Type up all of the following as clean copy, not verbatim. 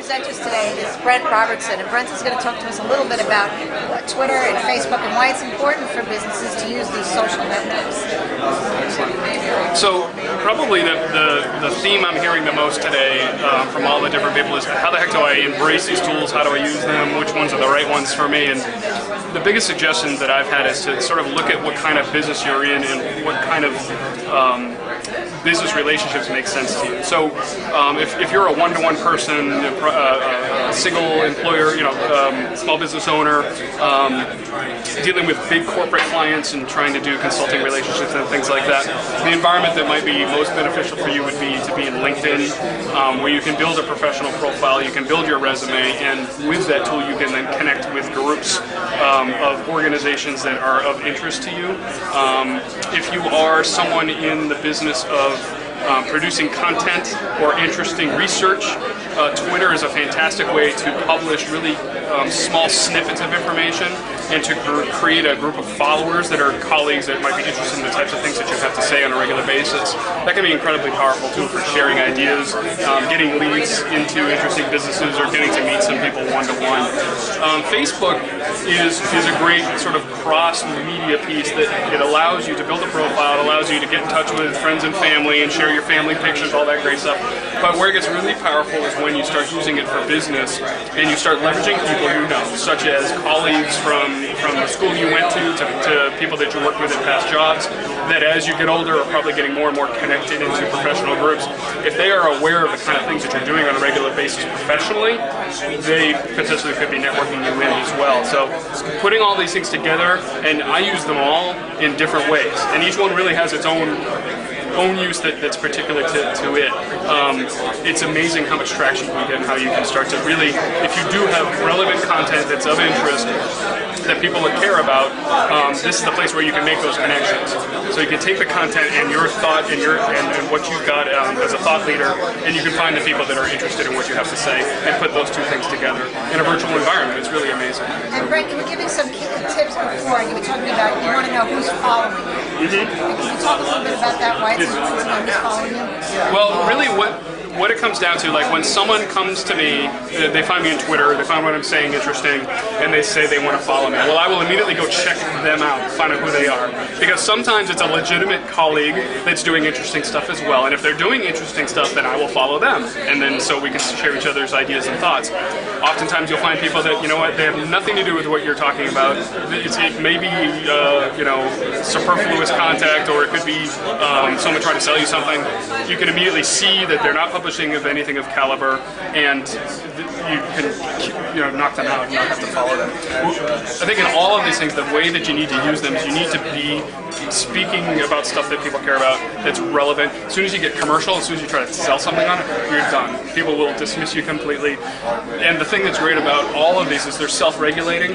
presenters today is Brent Robertson, and Brent is going to talk to us a little bit about Twitter and Facebook and why it's important for businesses to use these social networks. So probably the theme I'm hearing the most today from all the different people is how the heck do I embrace these tools, how do I use them, which ones are the right ones for me, and the biggest suggestion that I've had is to sort of look at what kind of business you're in and what kind of business relationships make sense to you. So if you're a one-to-one person, a single employer, small business owner, dealing with big corporate clients and trying to do consulting relationships and things like that, the environment that might be most beneficial for you would be to be in LinkedIn, where you can build a professional profile, you can build your resume, and with that tool you can then connect with groups of organizations that are of interest to you. If you are someone in the business of producing content or interesting research, Twitter is a fantastic way to publish really small snippets of information and to create a group of followers that are colleagues that might be interested in the types of things that you have to say on a regular basis. That can be incredibly powerful too for sharing ideas, getting leads into interesting businesses, or getting to meet some people one-to-one. Facebook is a great sort of cross-media piece that it allows you to build a profile, it allows you to get in touch with friends and family and share your family pictures, all that great stuff. But where it gets really powerful is when you start using it for business and you start leveraging people you know, such as colleagues from the school you went to people that you worked with in past jobs, that as you get older are probably getting more and more connected into professional groups. If they are aware of the kind of things that you're doing on a regular basis professionally, they potentially could be networking you in as well. So putting all these things together, and I use them all in different ways, and each one really has its own use that's particular to it. It's amazing how much traction you can get and how you can start to really, if you do have relevant content that's of interest that people would care about, this is the place where you can make those connections. So you can take the content and your thought and what you've got as a thought leader, and you can find the people that are interested in what you have to say and put those two things together in a virtual environment. It's really amazing. And Brent, you were giving some tips before, and you were talking about you want to know who's following you. Can you talk a little bit about that? Why it's important to know who's following you? Well, really what it comes down to, like when someone comes to me, they find me on Twitter, they find what I'm saying interesting, and they say they want to follow me. Well, I will immediately go check them out, find out who they are. Because sometimes it's a legitimate colleague that's doing interesting stuff as well. And if they're doing interesting stuff, then I will follow them. And then so we can share each other's ideas and thoughts. Oftentimes you'll find people that, you know what, they have nothing to do with what you're talking about. It may be, superfluous contact, or it could be someone trying to sell you something. You can immediately see that they're not publishing of anything of caliber, and you can knock them out and not have to follow them. I think in all of these things, the way that you need to use them is you need to be speaking about stuff that people care about, that's relevant. As soon as you get commercial, as soon as you try to sell something on it, you're done. People will dismiss you completely. And the thing that's great about all of these is they're self-regulating.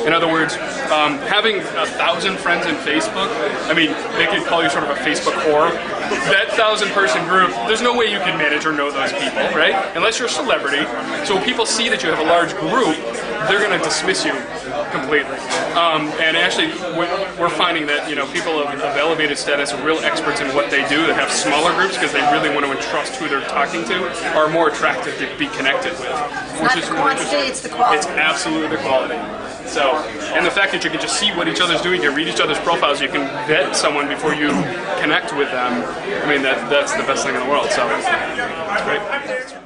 In other words, having 1,000 friends in Facebook, I mean, they could call you sort of a Facebook whore. That 1,000-person group, there's no way you can manage or know those people, right? Unless you're a celebrity. So when people see that you have a large group, they're going to dismiss you completely. And actually, we're finding that people of elevated status, real experts in what they do, that have smaller groups because they really want to entrust who they're talking to, are more attractive to be connected with. It's not the quantity, it's the quality. It's absolutely the quality. So, and the fact that you can just see what each other's doing, you read each other's profiles, you can vet someone before you connect with them. I mean, that's the best thing in the world. So, it's great.